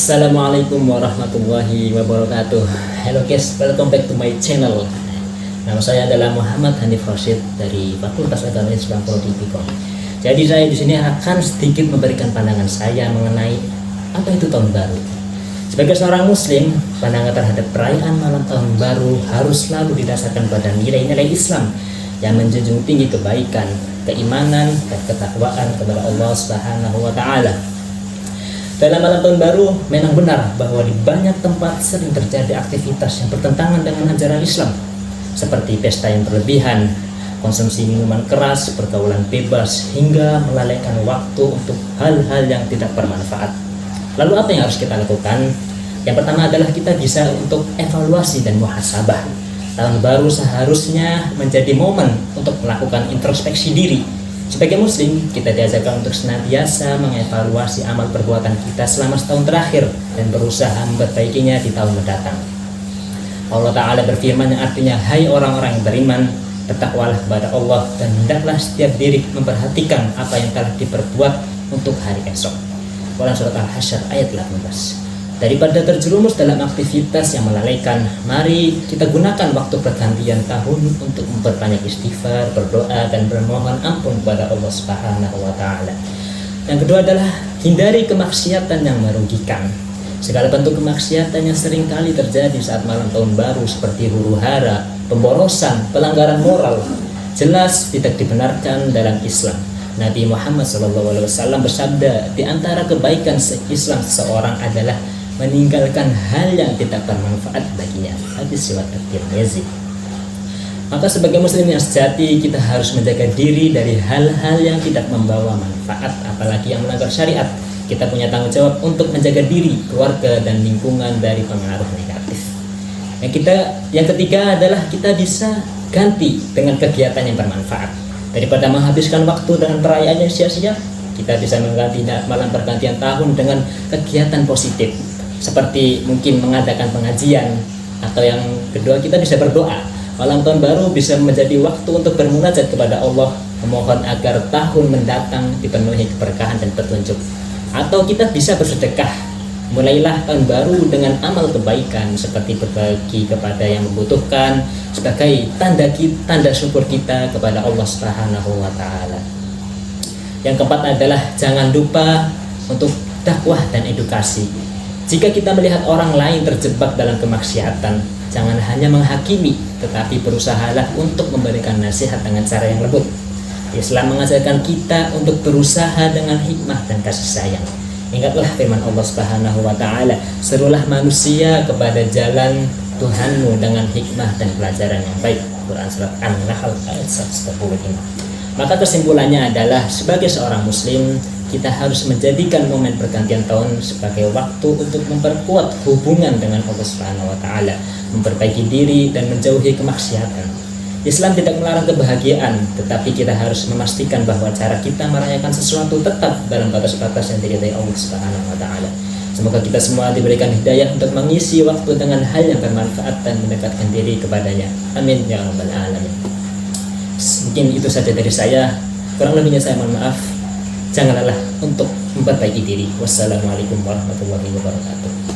Assalamualaikum warahmatullahi wabarakatuh. Hello guys, welcome back to my channel. Nama saya adalah Muhammad Hanif Rashid dari Fakultas Agama Islam Prodi Bikon. Jadi saya di sini akan sedikit memberikan pandangan saya mengenai apa itu tahun baru. Sebagai seorang muslim, pandangan terhadap perayaan malam tahun baru harus selalu didasarkan pada nilai-nilai Islam yang menjunjung tinggi kebaikan, keimanan, dan ketakwaan kepada Allah Subhanahu wa taala. Dalam malam tahun baru, memang benar bahwa di banyak tempat sering terjadi aktivitas yang bertentangan dengan ajaran Islam, seperti pesta yang berlebihan, konsumsi minuman keras, pergaulan bebas, hingga melalaikan waktu untuk hal-hal yang tidak bermanfaat. Lalu apa yang harus kita lakukan? Yang pertama adalah kita bisa untuk evaluasi dan muhasabah. Tahun baru seharusnya menjadi momen untuk melakukan introspeksi diri. Sebagai muslim, kita diajarkan untuk senantiasa mengevaluasi amal perbuatan kita selama setahun terakhir dan berusaha memperbaikinya di tahun mendatang. Allah Ta'ala berfirman yang artinya, hai orang-orang yang beriman, bertakwalah kepada Allah dan hendaklah setiap diri memperhatikan apa yang telah diperbuat untuk hari esok. Quran Surat Al-Hasyr ayat 18. Daripada terjerumus dalam aktivitas yang melalaikan, mari kita gunakan waktu pergantian tahun untuk memperbanyak istighfar, berdoa, dan bermohon ampun kepada Allah Subhanahu wa taala. Yang kedua adalah hindari kemaksiatan yang merugikan. Segala bentuk kemaksiatan yang sering kali terjadi saat malam tahun baru seperti huru-hara, pemborosan, pelanggaran moral jelas tidak dibenarkan dalam Islam. Nabi Muhammad SAW bersabda, di antara kebaikan Islam seseorang adalah meninggalkan hal yang tidak bermanfaat baginya. Hadis riwayat At-Tirmizi. Maka sebagai muslim yang sejati, kita harus menjaga diri dari hal-hal yang tidak membawa manfaat, apalagi yang melanggar syariat. Kita punya tanggung jawab untuk menjaga diri, keluarga, dan lingkungan dari pengaruh negatif. Yang ketiga adalah kita bisa ganti dengan kegiatan yang bermanfaat. Daripada menghabiskan waktu dengan perayaan yang sia-sia, kita bisa mengganti malam pergantian tahun dengan kegiatan positif, seperti mungkin mengadakan pengajian, atau yang kedua kita bisa berdoa. Malam tahun baru bisa menjadi waktu untuk bermunajat kepada Allah, memohon agar tahun mendatang dipenuhi keberkahan dan petunjuk. Atau kita bisa bersedekah. Mulailah tahun baru dengan amal kebaikan seperti berbagi kepada yang membutuhkan sebagai tanda syukur kita kepada Allah Subhanahu wa taala. Yang keempat adalah jangan lupa untuk dakwah dan edukasi. Jika kita melihat orang lain terjebak dalam kemaksiatan, jangan hanya menghakimi, tetapi berusahalah untuk memberikan nasihat dengan cara yang lembut. Islam mengajarkan kita untuk berusaha dengan hikmah dan kasih sayang. Ingatlah firman Allah Subhanahu wa taala, serulah manusia kepada jalan Tuhanmu dengan hikmah dan pelajaran yang baik. Quran Surat An-Nahl ayat 145. Maka kesimpulannya adalah, sebagai seorang muslim, kita harus menjadikan momen pergantian tahun sebagai waktu untuk memperkuat hubungan dengan Allah Subhanahu wa taala, memperbaiki diri dan menjauhi kemaksiatan. Islam tidak melarang kebahagiaan, tetapi kita harus memastikan bahwa cara kita merayakan sesuatu tetap dalam batas-batas yang diridai Allah Subhanahu wa taala. Semoga kita semua diberikan hidayah untuk mengisi waktu dengan hal yang bermanfaat dan mendekatkan diri kepadanya. Amin ya rabbal alamin. Mungkin itu saja dari saya. Kurang lebihnya saya mohon maaf. Jangan lelah untuk memperbaiki diri. Wassalamualaikum warahmatullahi wabarakatuh.